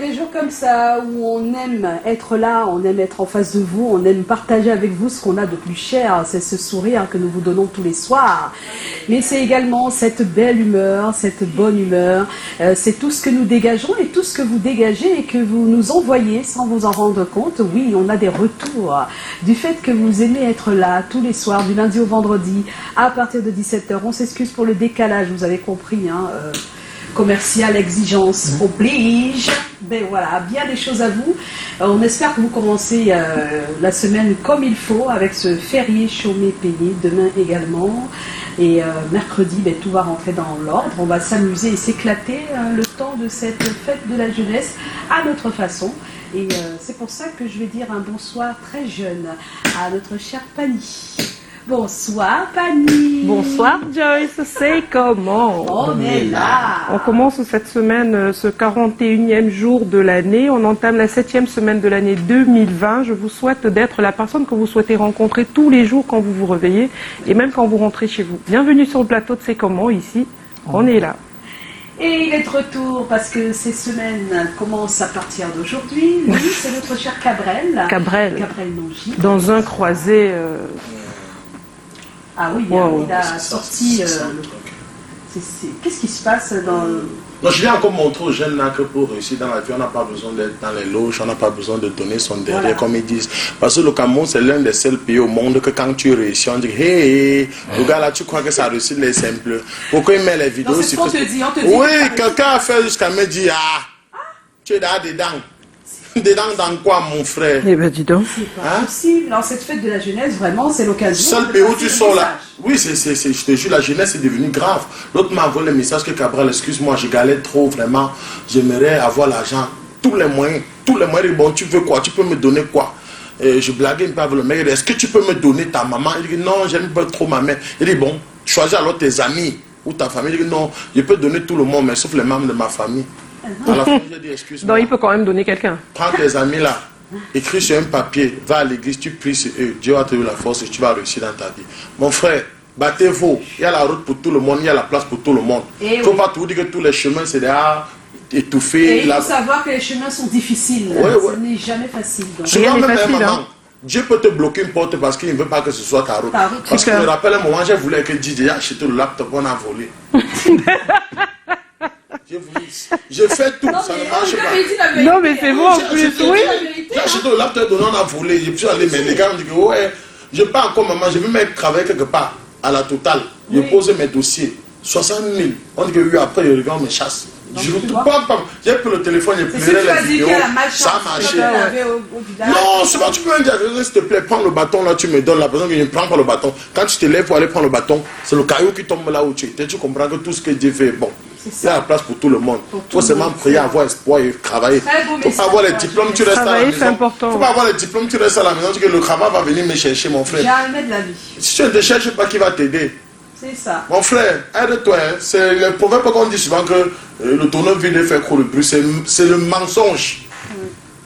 des jours comme ça où on aime être là, on aime être en face de vous, on aime partager avec vous ce qu'on a de plus cher, c'est ce sourire que nous vous donnons tous les soirs. Mais c'est également cette belle humeur, cette bonne humeur, c'est tout ce que nous dégageons et tout ce que vous dégagez et que vous nous envoyez sans vous en rendre compte. Oui, on a des retours du fait que vous aimez être là tous les soirs, du lundi au vendredi, à partir de 17h. On s'excuse pour le décalage, vous avez compris, hein, commercial, exigence oblige. Mais voilà, bien des choses à vous. On espère que vous commencez la semaine comme il faut, avec ce férié chômé payé, demain également. Et mercredi, tout va rentrer dans l'ordre. On va s'amuser et s'éclater le temps de cette fête de la jeunesse à notre façon. Et c'est pour ça que je vais dire un bonsoir très jeune à notre chère Pani. Bonsoir Pani. Bonsoir Joyce, c'est comment? On est là. On commence cette semaine, ce 41e jour de l'année. On entame la 7e semaine de l'année 2020. Je vous souhaite d'être la personne que vous souhaitez rencontrer tous les jours quand vous vous réveillez et même quand vous rentrez chez vous. Bienvenue sur le plateau de C'est comment ici. On est là. Et il est de retour parce que ces semaines commencent à partir d'aujourd'hui. Lui, c'est notre cher Cabrel. Cabrel Nongy. Dans un croisé... Ah oui, wow. Il a sorti... Qu'est-ce qui se passe dans... Non, je viens encore montrer aux jeunes là que pour réussir dans la vie, on n'a pas besoin d'être dans les loges, on n'a pas besoin de donner son derrière, voilà, comme ils disent. Parce que le Cameroun, c'est l'un des seuls pays au monde que quand tu réussis, on dit hey, le gars là, tu crois que ça réussit les simples. Pourquoi il met les vidéos? C'est ce qu'on te dit, oui, quelqu'un a fait jusqu'à me dire tu es là dedans. Dedans dans quoi, mon frère? Eh ben dis donc. C'est pas possible. Dans cette fête de la jeunesse, vraiment, c'est l'occasion. Seul pays où tu sors là. Oui, je te jure, la jeunesse est devenue grave. L'autre m'a envoyé le message que Cabral, excuse-moi, je galère trop, vraiment. J'aimerais avoir l'argent. Tous les moyens. Bon, tu veux quoi? Tu peux me donner quoi? Je blaguais un peu avec le mec. Est-ce que tu peux me donner ta maman? Il dit non, j'aime pas trop ma mère. Il dit bon, choisis alors tes amis ou ta famille. Il dit non, je peux donner tout le monde, mais sauf les membres de ma famille. À la fin, j'ai dit excuse-moi. Donc il peut quand même donner quelqu'un. Prends tes amis là, écris sur un papier, va à l'église, tu pries sur eux, Dieu va te donner la force et tu vas réussir dans ta vie. Mon frère, battez-vous, il y a la route pour tout le monde, il y a la place pour tout le monde. Il ne faut pas tout dire que tous les chemins c'est déjà étouffé. Et il faut savoir que les chemins sont difficiles, ce n'est jamais facile. Donc. Souvent même facile, maman, Dieu peut te bloquer une porte parce qu'il ne veut pas que ce soit ta route. Parce que je me rappelle un moment, j'ai voulu que Didier achète le laptop, on a volé. J'ai fait tout, ça ne marche pas. Non, mais c'est bon en plus, oui. J'ai acheté le laptop, on a volé. Je suis allé, mais les gars me disent que ouais, je ne pas encore, maman, je vais même travailler quelque part à la totale. Je pose mes dossiers, 60 000. On dit que oui, après, les gars me chassent. J'ai pris le téléphone, j'ai pleuré les vidéos, ça a marché. Non, c'est pas, tu peux me dire, s'il te plaît, prends le bâton là, tu me donnes la personne que je ne prends pas le bâton. Quand tu te lèves pour aller prendre le bâton, c'est le caillou qui tombe là où tu es. Tu comprends que tout ce que Dieu fait est bon. Il y a la place pour tout le monde. Il faut seulement prier, avoir espoir et travailler. Il ne faut pas avoir les diplômes, tu restes à la maison. Il ne faut pas avoir les diplômes, tu restes à la maison. Tu dis que le travail va venir me chercher, mon frère. Jamais de la vie. Si tu ne te cherches pas, qui va t'aider? C'est ça. Mon frère, aide-toi. Hein. C'est le proverbe qu'on dit souvent que le tonneau vide fait trop le bruit. C'est le mensonge.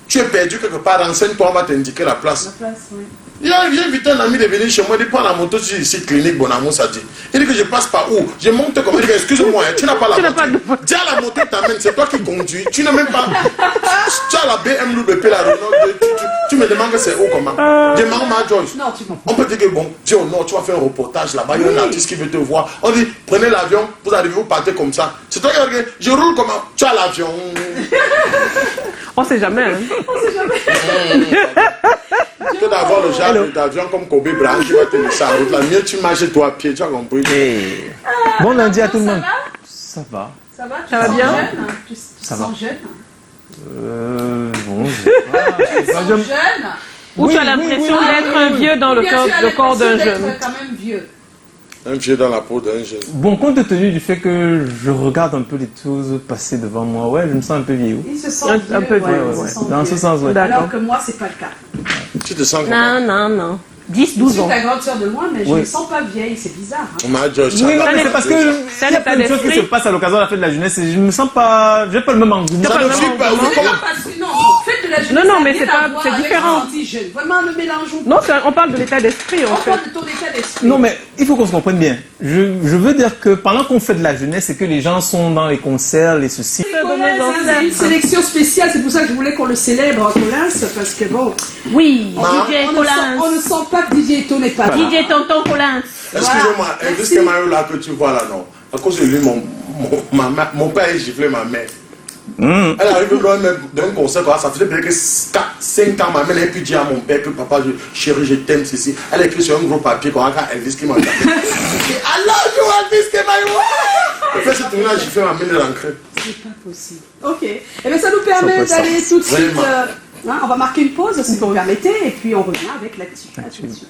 Tu es perdu quelque part, renseigne-toi, on va t'indiquer la place. La place, oui. J'ai invité un ami de venir chez moi, il dit prends la moto, tu dis ici, clinique Bonamou, ça dit. Il dit que je passe par où? Je monte comme il dit, excuse-moi, tu n'as pas la moto. Dis à la moto t'amène, c'est toi qui conduis. Tu n'as même pas. Tu as la BMW, la Renault, tu me demandes que c'est où comment? Demande ma Joyce. Non, on peut dire que bon, dis au nord, tu vas faire un reportage là-bas, il y a un artiste qui veut te voir. On dit, prenez l'avion, vous arrivez, vous partez comme ça. C'est toi qui regarde, je roule comment? Tu as l'avion. On sait jamais. Hein. On sait jamais. Que d'avoir le genre d'avion comme Kobe Bryant qui va te laisser en route. La mieux tu marches toi à pied, tu as compris. Bon lundi à tout le monde. Ça va. Ça va, ça va bien. Tu sens jeune? Bon, tu sens jeune? Ou tu as l'impression d'être un vieux dans le corps d'un jeune? Quand même vieux. Un vieux dans la peau d'un jeune. Bon, compte tenu du fait que je regarde un peu les choses passer devant moi, ouais, je me sens un peu vieillot. Il se sent vieux, un peu vieux. Dans ce sens, ouais. Alors que moi, c'est pas le cas. Tu te sens comment? Non. 10, 12 ans. Je suis ta grande soeur de moi, mais je ne me sens pas vieille, c'est bizarre. Hein. Oui, mais c'est parce que il y a plein de choses qui se passent à l'occasion de la fête de la jeunesse et je ne me sens pas, j'ai pas le même engouement. Ça ne suit pas. Non, fête de de la jeunesse. Non, non, mais rien c'est pas- à voir c'est avec différent. l'anti-jeune. Vraiment, ne mélangeons pas. Non, on parle de l'état d'esprit, en On fait. parle de ton état d'esprit. Non, mais il faut qu'on se comprenne bien. Je veux dire que pendant qu'on fait de la jeunesse et que les gens sont dans les concerts, les ceci. C'est une sélection spéciale, c'est pour ça que je voulais qu'on le célèbre, Collins, parce que bon, Oui, Ma- DJ on Collins. ne sent pas que DJ Eto n'est pas là. DJ Tonton Collins. Excusez-moi, Voilà. Elvis Kemayo là que tu vois là, non. À cause de lui, mon père a giflé ma mère. Elle arrive d'un concert, quoi, ça faisait peut-être que 5 ans, ma mère n'a pu dire à mon père que papa, chérie, je t'aime, ceci. Elle a écrit sur un gros papier, quoi, quand Elvis Kemayo. Alors, je Elvis Kemayo. Elle fait ce tournée, j'ai fait ma mère de l'encre. C'est pas possible. Ok. Eh bien, ça nous permet Ça d'aller tout de suite. Vraiment. On va marquer une pause, si vous me permettez, et puis on revient avec l'actu. À tout de suite.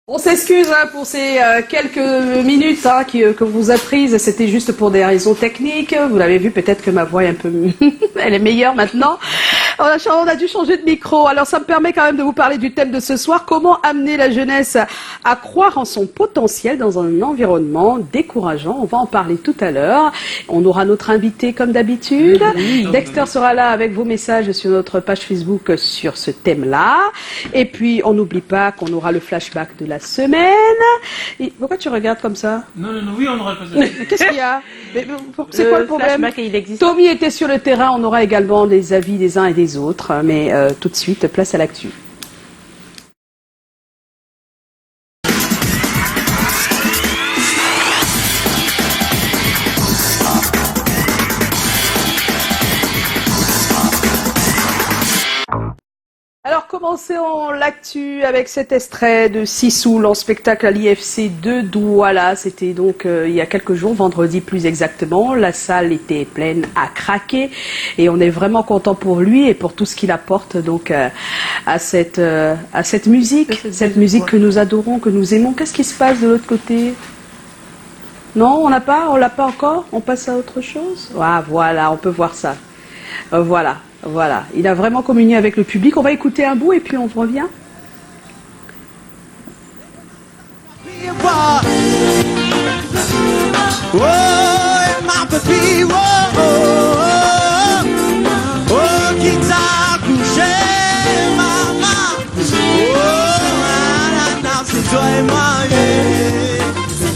On s'excuse pour ces quelques minutes que vous a prises. C'était juste pour des raisons techniques. Vous l'avez vu, peut-être que ma voix est un peu... Elle est meilleure maintenant. On a dû changer de micro. Alors ça me permet quand même de vous parler du thème de ce soir. Comment amener la jeunesse à croire en son potentiel dans un environnement décourageant. On va en parler tout à l'heure. On aura notre invité comme d'habitude. Dexter sera là avec vos messages sur notre page Facebook sur ce thème-là. Et puis on n'oublie pas qu'on aura le flashback de la semaine. Et pourquoi tu regardes comme ça? Non, oui, on aura pas Mais qu'est-ce qu'il y a? C'est quoi le problème? Flashback, il existe. Tommy était sur le terrain, on aura également des avis des uns et des autres, mais tout de suite, place à l'actu. Alors commençons l'actu avec cet extrait de Sissoul en spectacle à l'IFC de Douala. C'était donc il y a quelques jours, vendredi plus exactement. La salle était pleine à craquer et on est vraiment content pour lui et pour tout ce qu'il apporte donc à cette musique, cette musique que nous adorons, que nous aimons. Qu'est-ce qui se passe de l'autre côté? Non, on l'a pas encore. On passe à autre chose. Ah voilà, on peut voir ça. Voilà. Voilà, il a vraiment communié avec le public. On va écouter un bout et puis on revient.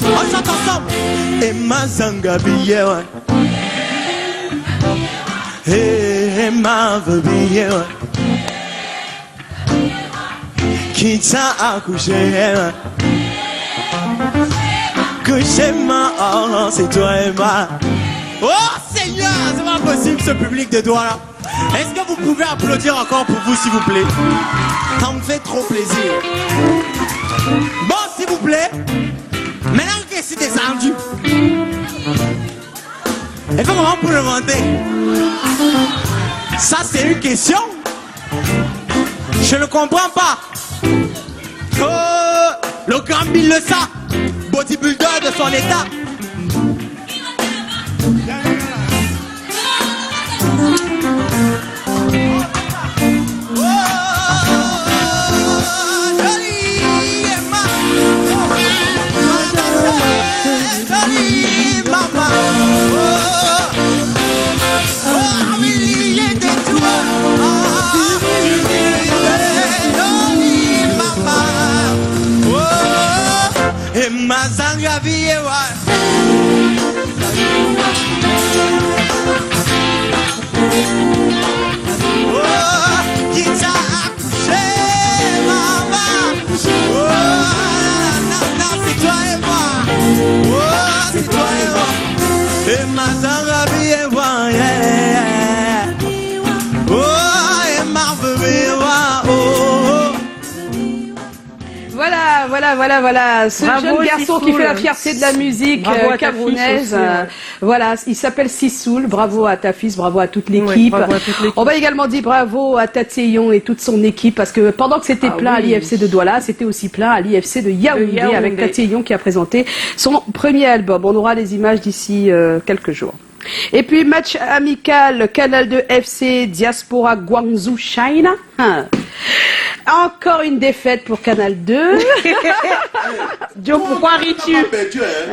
On chante ensemble. Et ma zanga billet. Hey, ma vie, qui t'a accouché, couché ma, c'est toi et ma. Oh Seigneur, c'est pas possible ce public de doigts là. Est-ce que vous pouvez applaudir encore pour vous s'il vous plaît? Ça me fait trop plaisir. Bon, s'il vous plaît, maintenant que c'est descendu, il faut comment pour le demander. Ça c'est une question. Je ne comprends pas. Oh, le grand Bill le ça, bodybuilder de son état. Mazanga viewa. Voilà. Ce Bravo, jeune garçon Sissoul, qui fait la fierté de la musique bravo à ta camerounaise. fille aussi, ouais. Voilà, il s'appelle Sissoul. Bravo à ta fille, bravo à toute l'équipe. Oui, bravo à toute l'équipe. On va également dire bravo à Tateyon et toute son équipe parce que pendant que c'était plein à l'IFC de Douala, c'était aussi plein à l'IFC de Yaoundé avec Tateyon qui a présenté son premier album. On aura les images d'ici quelques jours. Et puis match amical Canal 2 FC Diaspora Guangzhou China. Encore une défaite pour Canal 2. Joe, pourquoi ris-tu?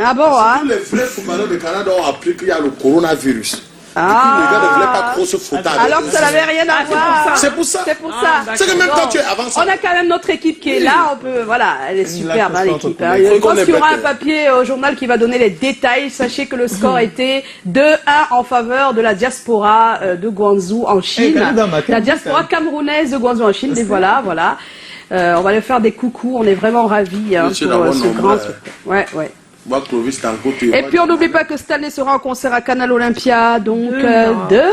Ah bon, hein? Tous les vrais footballeurs de Canada ont appris qu'il y a le coronavirus. Ah. Les gars ne voulaient pas trop se foutre. Alors que ça n'avait rien à voir. C'est pour ça. C'est pour ça. C'est que même quand tu es avant ça. On a quand même notre équipe qui est là. On peut, voilà, elle est superbe, hein, l'équipe. Hein. Il faut Quand qu'on il y aura ait un papier au journal qui va donner les détails, sachez que le score était 2-1 en faveur de la diaspora de Guangzhou en Chine. La diaspora camerounaise de Guangzhou en Chine. Et voilà. On va leur faire des coucous. On est vraiment ravis hein, pour ce grand. Ouais. Moi, Clovis, t'es en côté. Et puis on n'oublie pas que Stanley sera en concert à Canal Olympia, donc demain.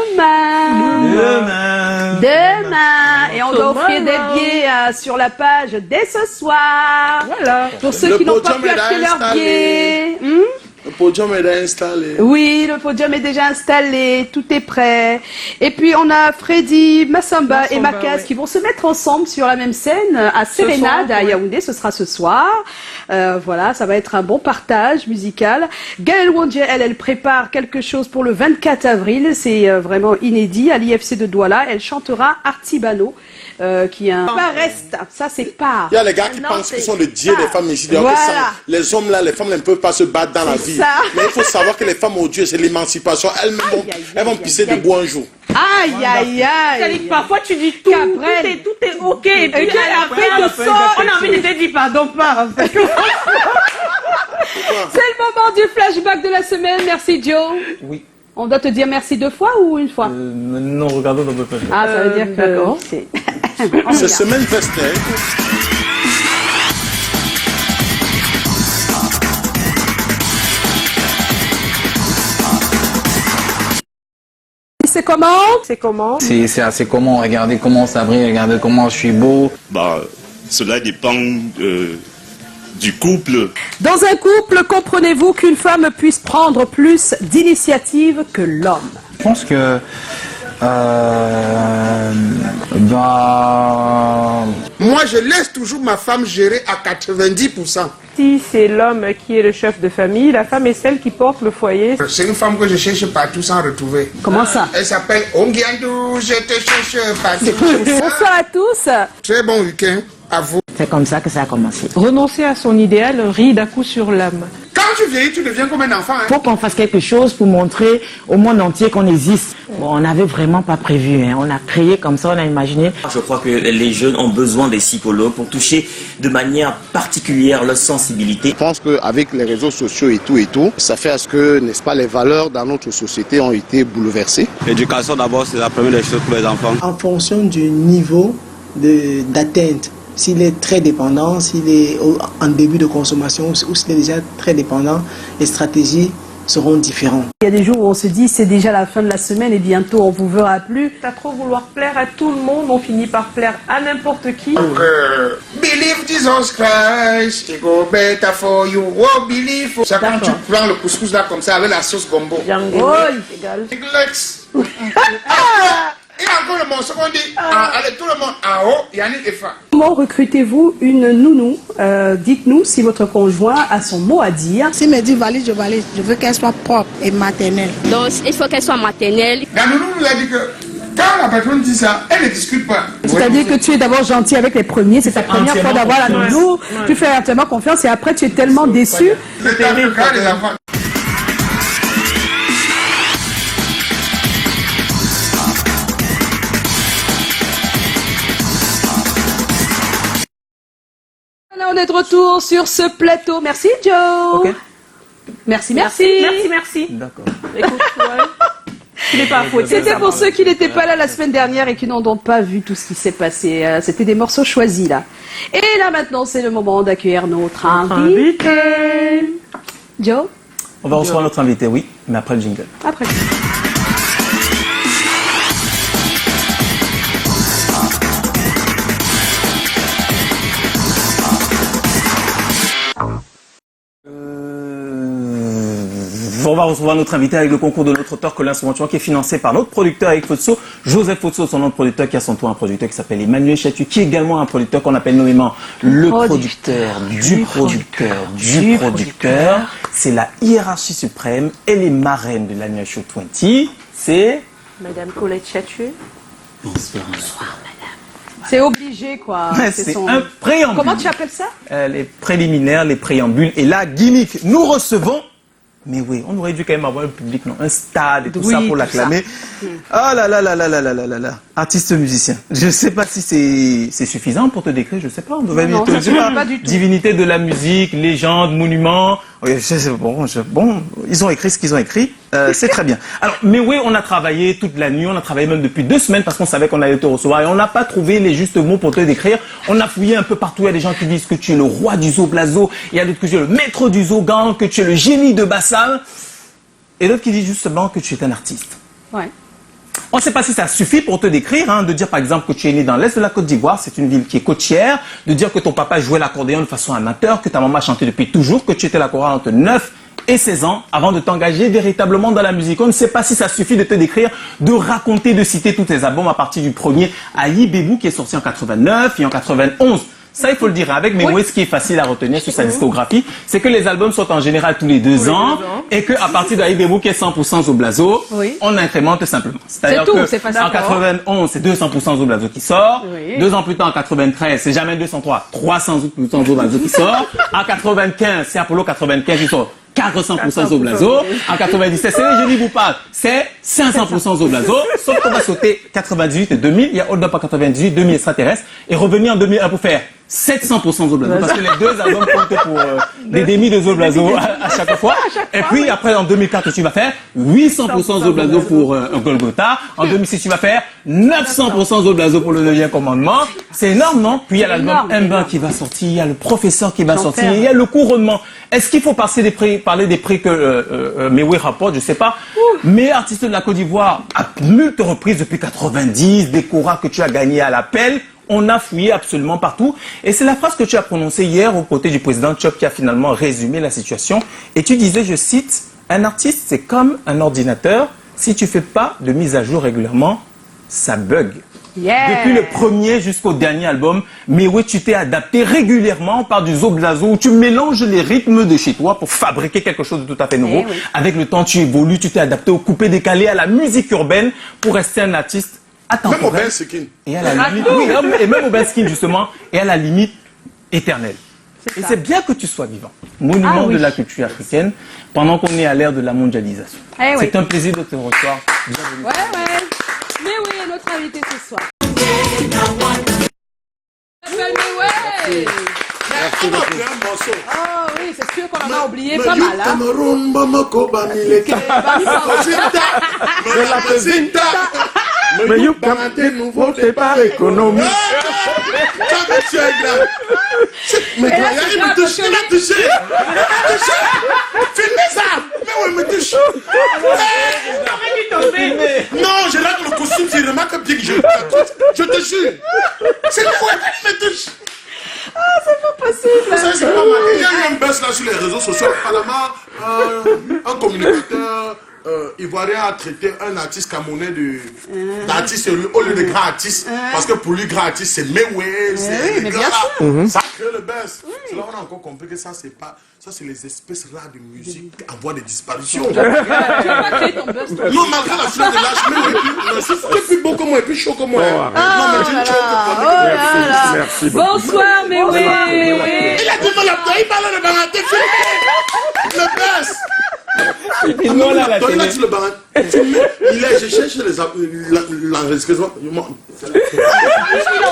Et on va offrir des billets sur la page dès ce soir. Voilà. Pour ceux qui n'ont pas pu acheter leurs billets. Le podium est installé. Oui, le podium est déjà installé, tout est prêt. Et puis on a Freddy, Massamba et Makas qui vont se mettre ensemble sur la même scène à Sérénade, à Yaoundé, ce sera ce soir. Voilà, ça va être un bon partage musical. Gaëlle Wondje, elle prépare quelque chose pour le 24 avril, c'est vraiment inédit, à l'IFC de Douala. Elle chantera Artibano. Qui est un reste, ça c'est pas. Il y a les gars qui pensent qu'ils sont le dieu des femmes ici. Voilà. Les hommes là, les femmes ne peuvent pas se battre dans la vie. Ça. Mais il faut savoir que les femmes au Dieu, c'est l'émancipation. Elles vont pisser debout un jour. Aïe. Parfois tu dis tout est ok. Et puis après tu sors. On a envie de te dire pardon, pas. C'est le moment du flashback de la semaine. Merci Joe. Oui. On doit te dire merci 2 fois ou une fois? Non, regardons dans votre page. Ah, ça veut dire que d'accord. c'est... C'est semaine festin. C'est comment? C'est assez comment. Regardez comment ça brille, regardez comment je suis beau. Cela dépend du couple. Dans un couple, comprenez-vous qu'une femme puisse prendre plus d'initiative que l'homme? Je pense que Moi, je laisse toujours ma femme gérer à 90%. Si c'est l'homme qui est le chef de famille, la femme est celle qui porte le foyer. C'est une femme que je cherche partout sans retrouver. Comment ça? Elle s'appelle Ongiandou, je te cherche partout. Bonsoir à tous. Très bon week-end à vous. C'est comme ça que ça a commencé. Renoncer à son idéal ride à coup sur l'âme. Quand tu vieillis, tu deviens comme un enfant. Il faut qu'on fasse quelque chose pour montrer au monde entier qu'on existe. Bon, on n'avait vraiment pas prévu. Hein. On a créé comme ça, on a imaginé. Je crois que les jeunes ont besoin des psychologues pour toucher de manière particulière leur sensibilité. Je pense qu'avec les réseaux sociaux et tout, ça fait à ce que, n'est-ce pas, les valeurs dans notre société ont été bouleversées. L'éducation d'abord, c'est la première des choses pour les enfants. En fonction du niveau d'atteinte. S'il est très dépendant, s'il est en début de consommation ou s'il est déjà très dépendant, les stratégies seront différentes. Il y a des jours où on se dit c'est déjà la fin de la semaine et bientôt on vous verra plus. À trop vouloir plaire à tout le monde, on finit par plaire à n'importe qui. Believe Jesus Christ, it go better for you. Oh, believe. Ça quand tu prends le couscous là comme ça avec la sauce gombo. Égal. Et encore le morceau qu'on dit, allez tout le monde en haut, Yannick et Fa. Comment recrutez-vous une nounou? Dites-nous si votre conjoint a son mot à dire. S'il me dit valide, je veux qu'elle soit propre et maternelle. Donc il faut qu'elle soit maternelle. La nounou nous a dit que quand la patronne dit ça, elle ne discute pas. C'est-à-dire que tu es d'abord gentil avec les premiers, c'est ta première fois d'avoir la nounou, tu fais entièrement confiance et après tu es tellement déçu. C'est le cas des enfants. On est de retour sur ce plateau. Merci Joe. Ok. Merci. D'accord. Écoute, tu n'es pas à faute. C'était pour ceux qui n'étaient pas là la semaine dernière et qui n'ont donc pas vu tout ce qui s'est passé. C'était des morceaux choisis là. Et là maintenant c'est le moment d'accueillir notre invité. Joe, On va recevoir notre invité, oui, mais après le jingle. Après. On va recevoir notre invité avec le concours de notre auteur Colin Souventure qui est financé par notre producteur Eric Fotso, Joseph Fotso, son nom de producteur qui a son tour un producteur qui s'appelle Emmanuel Chatu, qui est également un producteur qu'on appelle nommément le producteur du producteur du producteur. C'est la hiérarchie suprême et les marraines de l'Annual Show 20. C'est Madame Colette Chatu. Bonsoir. Bonsoir, madame. C'est obligé, quoi. C'est un préambule. Comment tu appelles ça? Les préliminaires, les préambules et la gimmick. Nous recevons. Mais oui, on aurait dû quand même avoir un public, non, un stade et tout ça pour l'acclamer. Ah là là là là là là là là là. Artiste musicien. Je ne sais pas si c'est suffisant pour te décrire, je ne sais pas. On devait non, je sais pas du tout. Divinité de la musique, légende, monument. Bon, ils ont écrit ce qu'ils ont écrit. C'est très bien. Alors, mais oui, on a travaillé toute la nuit, on a travaillé même depuis 2 semaines parce qu'on savait qu'on allait te recevoir et on n'a pas trouvé les justes mots pour te décrire. On a fouillé un peu partout. Il y a des gens qui disent que tu es le roi du zoo blazo. Il y a d'autres que tu es le maître du zoo gang, que tu es le génie de Bassam. Et d'autres qui disent justement que tu es un artiste. Ouais. On ne sait pas si ça suffit pour te décrire, hein, de dire par exemple que tu es né dans l'est de la Côte d'Ivoire, c'est une ville qui est côtière, de dire que ton papa jouait l'accordéon de façon amateur, que ta maman chantait depuis toujours, que tu étais la chorale entre 9 et 16 ans avant de t'engager véritablement dans la musique. On ne sait pas si ça suffit de te décrire, de raconter, de citer tous tes albums à partir du premier Aïe Bébou qui est sorti en 89 et en 91. Ça, il faut le dire avec, mais oui, ce qui est facile à retenir sur sa discographie, c'est que les albums sortent en général tous les 2 ans et qu'à partir d'Aïe Bébou qui est 100% Zoblazo, on incrémente simplement. C'est-à-dire qu'en 91, c'est 200% Zoblazo qui sort. 2 ans plus tard, en 93, c'est jamais 203, 300% Zoblazo qui sort. En 95, c'est Apollo 95 qui sort. 400% Zoblazo. En 97, c'est les Génies vous parlent. C'est 500% Zoblazo. Sauf qu'on va sauter 98 et 2000. Il y a Hold Up en 98, 2000 extraterrestres. Et revenir en 2001 pour faire 700% Zoblazo. Parce que les 2 albums comptent pour des démis de Zoblazo à chaque fois. Et puis après, en 2004, tu vas faire 800% Zoblazo pour Golgotha. En 2006, tu vas faire 900% Zoblazo pour le 9e commandement. C'est énorme, non? Puis il y a l'album M20 qui va sortir. Il y a le professeur qui va sortir. Il y a le couronnement. Est-ce qu'il faut parler des prix que Mewe rapporte? Je sais pas. Mais artiste de la Côte d'Ivoire, à multiples reprises depuis 90, des Cora que tu as gagné à l'appel. On a fouillé absolument partout. Et c'est la phrase que tu as prononcée hier aux côtés du président Chop qui a finalement résumé la situation. Et tu disais, je cite, un artiste, c'est comme un ordinateur. Si tu fais pas de mise à jour régulièrement, ça bug. Depuis le premier jusqu'au dernier album, mais oui, tu t'es adapté régulièrement par du Zoblazo où tu mélanges les rythmes de chez toi pour fabriquer quelque chose de tout à fait nouveau. Avec le temps, tu évolues, tu t'es adapté au coupé décalé, à la musique urbaine pour rester un artiste intemporel. Même au Ben Skin. Et à la limite, oui, et même au Ben Skin justement, et à la limite éternelle. Et c'est bien que tu sois vivant, monument de la culture africaine, pendant qu'on est à l'ère de la mondialisation. C'est un plaisir de te recevoir. Bienvenue. Mais oui, notre invité ce soir. Merci beaucoup. Oh oui, c'est sûr qu'on en a oublié pas mal. Hein? Mais you garantis nouveau départ économique. Mais il me touche, il m'a touché. Filmez ça. Mais oui, il me touche. Non, je lave le costume, tu remarques bien que je te jure. C'est quoi, il me touche. Ah, c'est pas possible. Vous savez, c'est pas mal. Il y a eu un buzz là sur les réseaux sociaux. Apparemment, un communicateur ivoirien a traité un artiste camerounais d'artiste au lieu de grand artiste. Parce que pour lui, grand artiste, c'est Mewe, c'est les gars là. Ça crée le buzz. C'est là qu'on a encore compris que ça, c'est pas. Ça, c'est les espèces rares de musique en voie de disparition. Non, malgré la fleur de l'âge, Mewe est plus beau que moi et plus chaud que moi. Non, mais tu choques. Merci beaucoup. Bonsoir, Mewe. Il a dit mal il parle de Baraté, filmé. Le buzz. Il non là la télé. Il est, je cherche l'enregistrement. Il en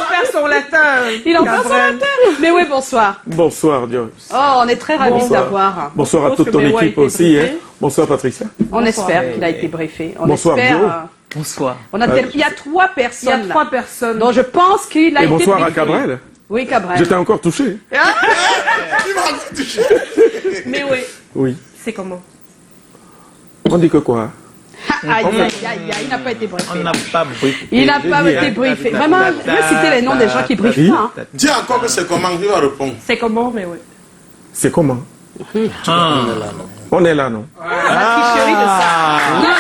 perd son latin. Il en perd son latin. Mais oui, bonsoir. Bonsoir, Dios. Oh, on est très ravis de t'avoir. Bonsoir à toute ton équipe aussi. Hein. Bonsoir, Patricia. On espère qu'il a été briefé. Bonsoir, Dio. Bonsoir. Il y a 3 personnes. Il y a 3 personnes. Donc je pense qu'il a été briefé. Bonsoir à Cabrel. Oui, Cabrel. J'étais encore touché. Il m'a touché. Mais oui. Oui. C'est comment? On dit que quoi? Aïe, aïe, aïe, il n'a pas été briefé. On n'a pas briefé. Il n'a pas été briefé. Vraiment, je vais citer les noms des gens qui briefent pas. Hein. Dis encore que c'est comment, il va répondre. C'est comment, mais oui. C'est comment? On est là, non? La tricherie de ça. Non,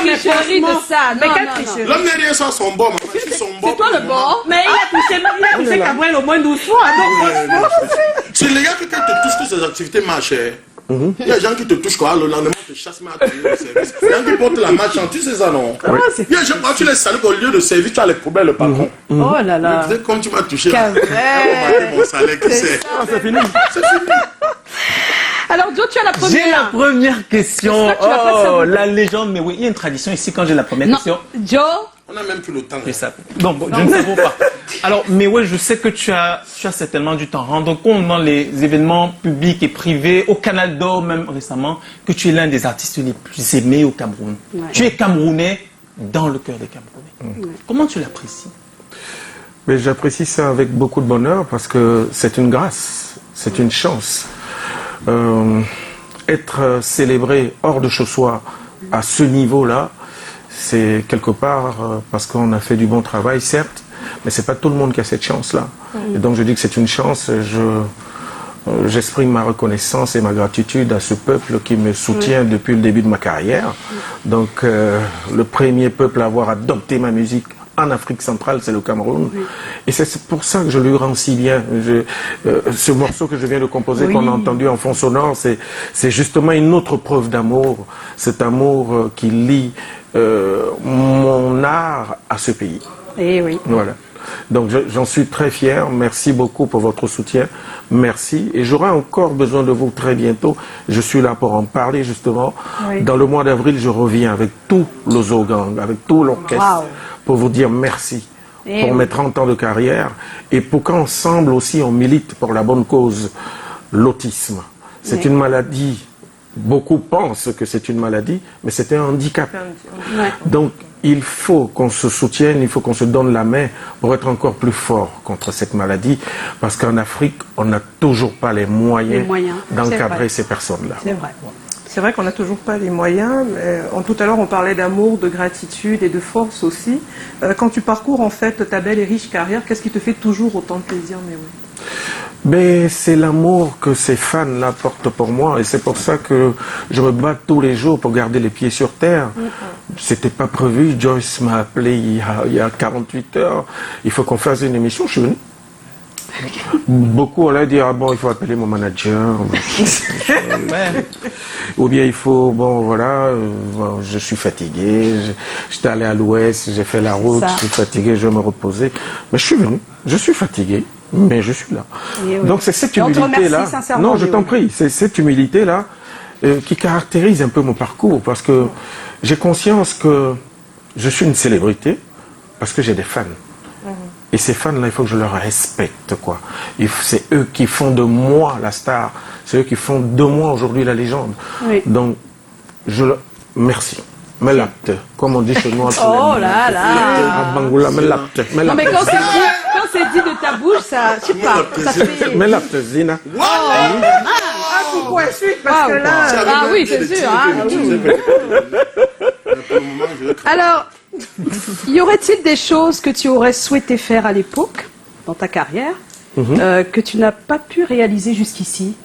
tricherie de ça. Mais quelle tricherie? L'homme n'est rien sans son bon. C'est toi le bon. Mais il a touché Gabriel au moins 12 fois. Donc, c'est les gars que quand tu touches toutes ces activités marchent. Il y a des gens qui te touchent quoi, le lendemain te chassent mais à tenir le service. Il y a des gens qui portent la marche en tu sais ça non? Il y a des gens quand tu les salues au lieu de service, tu as les problèmes le patron. Oh là là. Comme tu m'as touché. Mon salaire, qui c'est? C'est fini. C'est fini. Alors Joe, tu as la première. J'ai la première question. Oh, la légende, mais oui, il y a une tradition ici quand j'ai la première question. Joe, on n'a même plus le temps. Non, bon, je ne sais pas. Alors, mais ouais, je sais que tu as certainement dû t'en rendre compte dans les événements publics et privés, au Canal d'Or même récemment, que tu es l'un des artistes les plus aimés au Cameroun. Ouais. Tu es Camerounais dans le cœur des Camerounais. Ouais. Comment tu l'apprécies? Mais j'apprécie ça avec beaucoup de bonheur parce que c'est une grâce, c'est une chance. Être célébré hors de chez soi à ce niveau-là, c'est quelque part parce qu'on a fait du bon travail, certes, mais c'est pas tout le monde qui a cette chance-là. Et donc je dis que c'est une chance. J'exprime ma reconnaissance et ma gratitude à ce peuple qui me soutient depuis le début de ma carrière. Donc le premier peuple à avoir adopté ma musique en Afrique centrale, c'est le Cameroun. Et c'est pour ça que je lui rends si bien. Ce morceau que je viens de composer, qu'on a entendu en fond sonore, c'est justement une autre preuve d'amour. Cet amour qui lie mon art à ce pays. Et oui. Voilà. Donc j'en suis très fier. Merci beaucoup pour votre soutien. Merci. Et j'aurai encore besoin de vous très bientôt. Je suis là pour en parler justement. Oui. Dans le mois d'avril, je reviens avec tout le Zogang, avec tout l'orchestre, pour vous dire merci pour mes 30 ans de carrière et pour qu'ensemble aussi on milite pour la bonne cause, l'autisme. C'est une maladie. Beaucoup pensent que c'est une maladie, mais c'est un handicap. Donc, il faut qu'on se soutienne, il faut qu'on se donne la main pour être encore plus fort contre cette maladie, parce qu'en Afrique, on n'a toujours pas les moyens d'encadrer ces personnes-là. C'est vrai. C'est vrai qu'on n'a toujours pas les moyens. Mais tout à l'heure, on parlait d'amour, de gratitude et de force aussi. Quand tu parcours en fait ta belle et riche carrière, qu'est-ce qui te fait toujours autant de plaisir, Mais c'est l'amour que ces fans-là portent pour moi et c'est pour ça que je me bats tous les jours pour garder les pieds sur terre. C'était pas prévu. Joyce m'a appelé il y a 48 heures. Il faut qu'on fasse une émission. Je suis venu. Beaucoup allaient dire ah bon, il faut appeler mon manager. Ou bien il faut je suis fatigué. J'étais allé à l'ouest, j'ai fait la route, je suis fatigué, je vais me reposer. Mais je suis venu. Je suis fatigué. Mais je suis là. Donc c'est cette humilité-là. Non, je t'en prie. C'est cette humilité-là qui caractérise un peu mon parcours parce que j'ai conscience que je suis une célébrité parce que j'ai des fans. Et ces fans-là, il faut que je leur respecte, quoi. C'est eux qui font de moi la star. C'est eux qui font de moi aujourd'hui la légende. Donc, merci. Melapte, comme on dit chez nous en Oh là là. Non, mais quand c'est dit de ta bouche, ça, je sais pas, ça fait... Melapte, Zina. Pourquoi suite? Parce que là... Ah oui, c'est sûr. Alors, y aurait-il des choses que tu aurais souhaité faire à l'époque, dans ta carrière, que tu n'as pas pu réaliser jusqu'ici?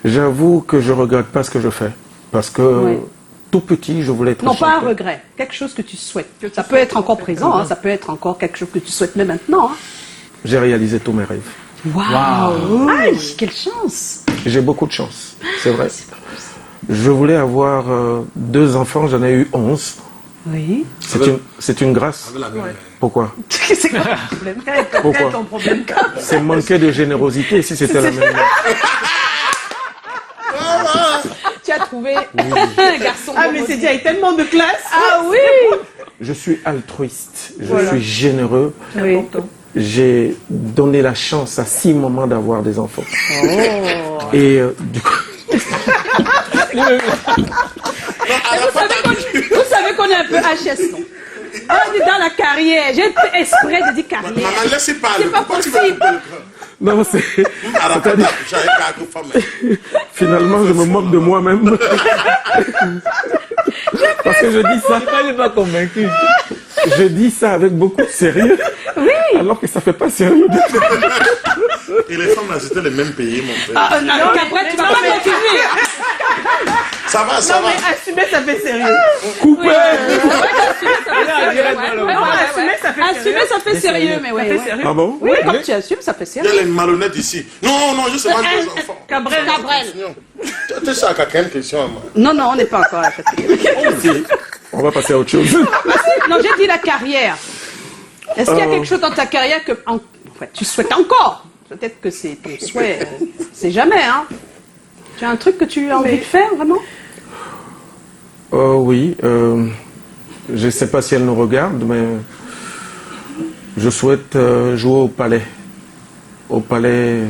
J'avoue que je regrette pas ce que je fais. Parce que... Tout petit, je voulais être Non, pas un regret. Quelque chose que tu souhaites. Ça peut être encore présent, ça peut être encore quelque chose que tu souhaites même maintenant. J'ai réalisé tous mes rêves. Waouh! Aïe, quelle chance! J'ai beaucoup de chance, c'est vrai. Je voulais avoir 2 enfants, j'en ai eu 11. Oui. C'est une grâce. Pourquoi? C'est quoi ton problème? Pourquoi? C'est manquer de générosité si c'était la même. Tu as trouvé un garçon. Ah, mais c'est dit avec tellement de classe. Ah oui. Je suis altruiste, je suis généreux. Oui. J'ai donné la chance à 6 mamans d'avoir des enfants. Et du coup... Vous savez qu'on est un peu HS, non? On est dans la carrière. J'ai exprès de dire carrière. Maman, laissez parler. C'est pas possible. Non, c'est... Arafata, j'avais quatre femmes. Finalement, je me moque de moi-même. Parce que je dis ça... Je ne suis pas convaincu. Je dis ça avec beaucoup de sérieux. Oui. Alors que ça fait pas sérieux. Et les femmes, là, c'était les mêmes pays, mon frère. Ah, non, après, tu vas pas continuer. Ça va, ça Non, va. mais assumer, ça fait sérieux. Coupé. Assumer, ça fait sérieux, mais ouais. Ah bon? Oui, quand tu assumes, ça fait Il y sérieux. a les malhonnêtes ici. Non, non, je sais pas des enfants. Cabrel. Tu sais, à quelqu'un une question à moi. Non, non, on n'est pas encore à la quatrième. On va passer à autre chose. Non, j'ai dit la carrière. Est-ce qu'il y a quelque chose dans ta carrière que tu souhaites encore? Peut-être que c'est ton souhait. C'est jamais, hein. Tu as un truc que tu as envie de faire, vraiment? Oui. Je ne sais pas si elle nous regarde, mais je souhaite jouer au palais. Au palais...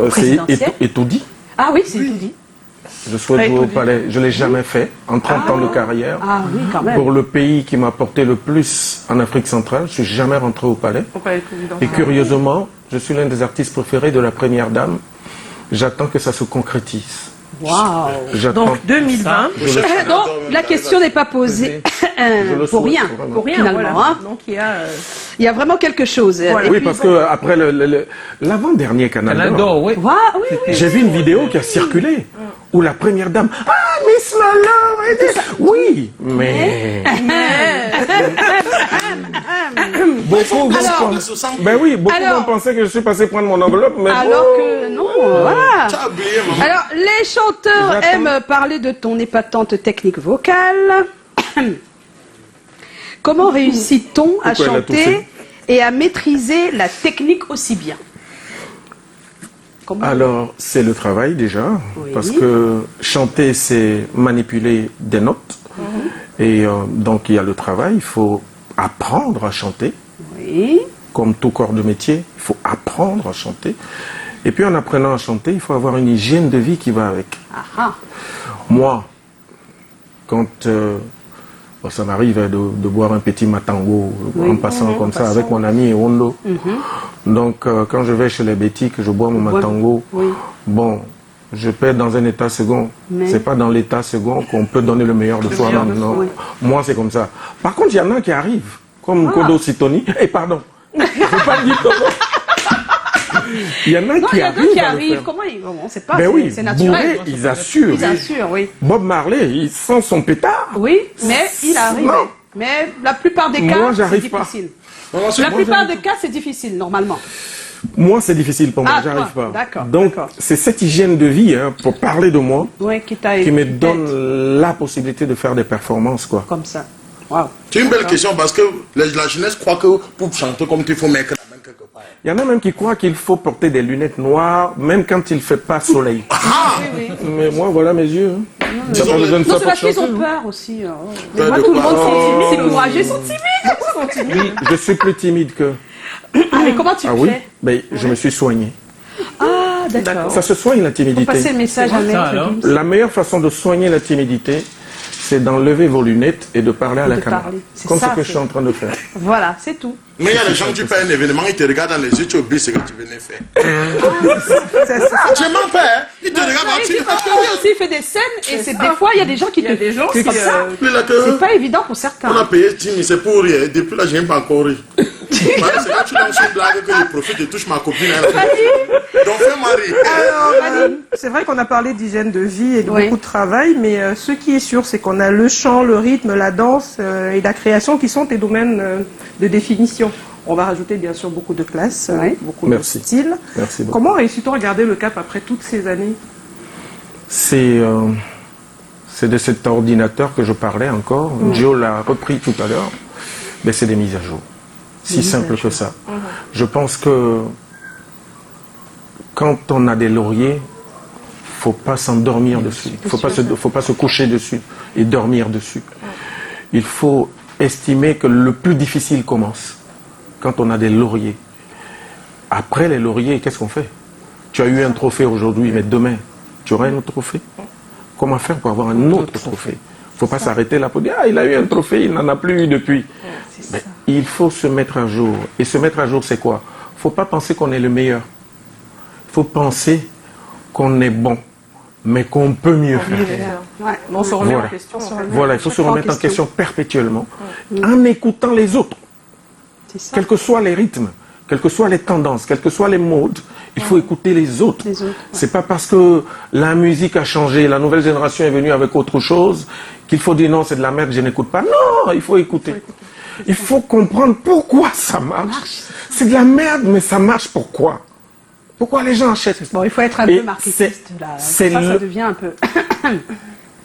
Présidentiel? c'est tout dit. Ah oui, c'est tout dit. Je souhaite jouer au palais. Je ne l'ai jamais fait en 30 ans de carrière. Ah oui, quand même. Pour le pays qui m'a porté le plus en Afrique centrale, je ne suis jamais rentré au palais. Et curieusement, je suis l'un des artistes préférés de la Première Dame. J'attends que ça se concrétise. Waouh. Donc 2020. Donc la question n'est pas posée pour rien. Pour rien, finalement. voilà. Hein. Donc il y a vraiment quelque chose. Voilà. Et Oui, puis, parce que après l'avant-dernier Canal d'Or, oui, oui. j'ai vu une vidéo qui a circulé où la Première Dame, Miss Lolo, oui, mais beaucoup vont penser que je suis passé prendre mon enveloppe, mais alors que non, voilà. Alors les chanteurs aiment parler de ton épatante technique vocale. Comment réussit-on à chanter et à maîtriser la technique aussi bien? Alors, c'est le travail déjà, parce que chanter, c'est manipuler des notes. Et donc, il y a le travail, il faut apprendre à chanter. Comme tout corps de métier, il faut apprendre à chanter. Et puis, en apprenant à chanter, il faut avoir une hygiène de vie qui va avec. Moi, quand ça m'arrive de boire un petit matango en passant comme ça avec mon ami Ewondo. Donc, quand je vais chez les Betty, que je bois mon matango, bon, je perds dans un état second. C'est pas dans l'état second qu'on peut donner le meilleur de soi. Non. Moi, c'est comme ça. Par contre, il y en a qui arrivent, comme Kodo Sitoni. Pardon, je veux pas dire comment. Il y en a qui arrivent. Comment ils vont? C'est pas, c'est bourrés, naturel. ils assurent. Ils assurent, oui. Bob Marley, il sent son pétard. Oui, mais il arrive. Non. Mais la plupart des cas, Moi, c'est j'arrive pas. difficile. La plupart des cas, c'est difficile, normalement. Moi, c'est difficile pour moi, j'arrive pas. D'accord. Donc, c'est cette hygiène de vie, pour parler de moi, qui me donne la possibilité de faire des performances, quoi. Comme ça. Wow. C'est une belle question parce que la jeunesse croit que pour chanter comme tu, il faut mettre la main quelque part. Il y en a même qui croient qu'il faut porter des lunettes noires, même quand il ne fait pas soleil. Mais moi, voilà mes yeux. C'est parce qu'ils ont peur aussi. Moi, tout le monde, c'est courageux. Ils sont timides. Oui, je suis plus timide que... Mais comment tu fais? Ben, je me suis soigné. Ah, d'accord. Ça se soigne la timidité. Faut passer le message à maître. La meilleure façon de soigner la timidité, c'est d'enlever vos lunettes et de parler à la caméra. Comme ce que je suis en train de faire. Voilà, c'est tout. Mais il y a des gens qui font un événement, ils te regardent dans les yeux, tu oublies ce que tu venais faire. Je m'en perds. Ils te regardent. Parce que lui aussi, il fait des scènes et c'est des fois, il y a des gens qui te... C'est comme ça. C'est pas évident pour certains. On a payé Jimmy, c'est pour rien. Depuis là, je n'ai pas encore ri. C'est quand tu lances une blague que je profite et touche ma copine. Donc fais-moi rire. Alors, c'est vrai qu'on a parlé d'hygiène de vie et de beaucoup de travail, mais ce qui est sûr, c'est qu'on a le chant, le rythme, la danse et la création qui sont tes domaines de définition. On va rajouter bien sûr beaucoup de classes, beaucoup de styles. Merci beaucoup. Comment réussit-on à garder le cap après toutes ces années? C'est de cet ordinateur que je parlais encore. Joe l'a repris tout à l'heure. Mais c'est des mises à jour. Si simple que ça. Je pense que quand on a des lauriers, faut pas s'endormir dessus. Faut pas se coucher dessus et dormir dessus. Il faut estimer que le plus difficile commence quand on a des lauriers. Après les lauriers, qu'est-ce qu'on fait? Tu as eu un trophée aujourd'hui, mais demain, tu auras un autre trophée. Comment faire pour avoir un autre trophée? Il ne faut pas s'arrêter là pour dire « Ah, il a eu un trophée, il n'en a plus eu depuis. » Mais il faut se mettre à jour. Et se mettre à jour, c'est quoi? Il faut pas penser qu'on est le meilleur. Il faut penser qu'on est bon, mais qu'on peut mieux faire. Ouais. On se remet en question. Voilà, il faut se remettre en question perpétuellement, en écoutant les autres. Quels que soient les rythmes, quelles que soient les tendances, quelles que soient les modes, il faut écouter les autres. C'est pas parce que la musique a changé, la nouvelle génération est venue avec autre chose, qu'il faut dire non, c'est de la merde, je n'écoute pas. Non, il faut écouter. Il faut comprendre pourquoi ça marche. C'est de la merde, mais ça marche pourquoi? Pourquoi les gens achètent? Bon, il faut être un peu marketiste, là. Ça devient un peu...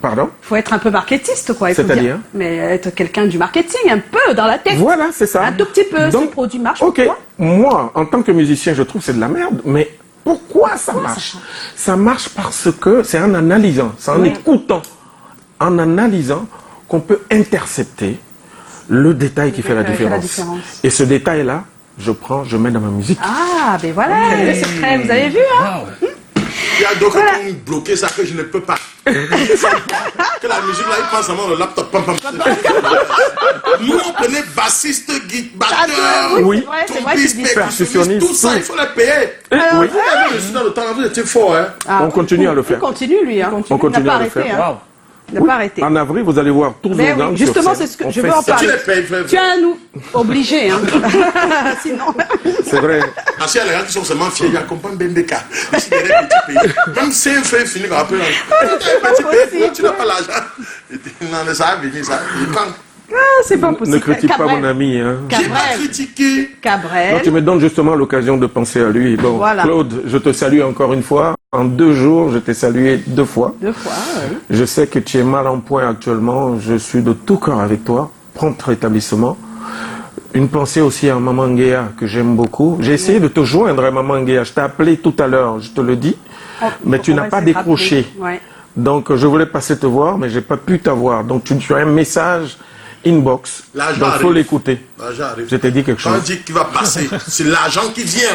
Pardon? Il faut être un peu marketiste, quoi. C'est-à-dire? Mais être quelqu'un du marketing, un peu dans la tête. Voilà, c'est ça. Un tout petit peu, ce produit marche. Ok, moi, en tant que musicien, je trouve que c'est de la merde, mais pourquoi ça marche? Ça marche parce que c'est en analysant, c'est en écoutant, en analysant qu'on peut intercepter le détail qui fait la différence. Et ce détail-là, je mets dans ma musique. Ah, ben voilà, le secret, vous avez vu, hein? Il y a d'autres qui ont bloqué ça que je ne peux pas. Que la musique là, il passe seulement le laptop. Nous, on prenait bassiste, batteur, trompiste, percussionniste, tout ça, il faut les payer. Vous avez reçu dans le temps, vous étiez fort. On continue à le faire. On continue, lui. On continue à le faire. Ne pas arrêter. En avril, vous allez voir tous les gangs. Justement, c'est ce que je veux en parler. Tu as nous obligé, hein. Sinon. C'est vrai. Parce qu'il y a les gens qui sont seulement fiers, ils accompagnent BMBK. C'est des petits pays. Même si un fait finir par appeler, tu n'as pas l'argent. Non, mais ça va venir, ça. C'est pas possible. Ne critique pas mon ami. Hein. Qui m'a critiqué? Cabrel. Donc, tu me donnes justement l'occasion de penser à lui. Bon, voilà. Claude, je te salue encore une fois. En 2 jours, je t'ai salué 2 fois. 2 fois, oui. Je sais que tu es mal en point actuellement. Je suis de tout cœur avec toi. Prompt rétablissement. Une pensée aussi à Maman Nguea, que j'aime beaucoup. J'ai essayé de te joindre à Maman Nguea. Je t'ai appelé tout à l'heure, je te le dis. Mais tu n'as pas décroché. Ouais. Donc, je voulais passer te voir, mais j'ai pas pu t'avoir. Donc, tu as un message inbox. Donc, il faut l'écouter. Je t'ai dit quelque chose. Quand on dit qu'il va passer, c'est l'argent qui vient.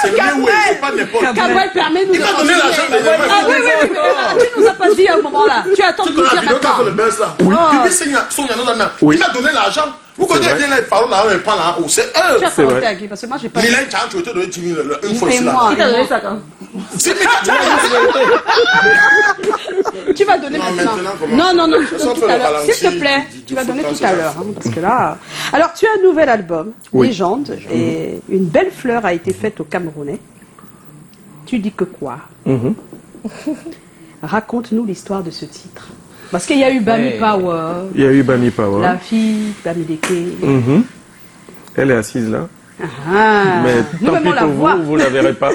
C'est mieux, c'est pas n'importe. Cabrel permet de nous. Il va donner l'argent. Ah oui, tu nous as pas dit à un moment là. Tu attends de nous dire maintenant. Oui. Il m'a donné l'argent. Vous connaissez bien les paroles là, on prend là, c'est eux. Tu as pas monté à qui? Parce que moi j'ai pas. Il a une chance, tu te donner 10 000 une fois ici là. Qui t'a donné ça quand? Tu vas donner maintenant. Non, je donne tout à l'heure. S'il te plaît, tu vas donner tout à l'heure. Parce que là. Alors, tu as un nouvel album, Légende, et une belle fleur a été faite au Camerounais. Tu dis que quoi? Raconte-nous l'histoire de ce titre. Parce qu'il y a eu Bami Power. Il y a eu Bami Power. La fille, Bami Deke. Elle est assise là. Mais tant pis pour vous, vous ne la verrez pas.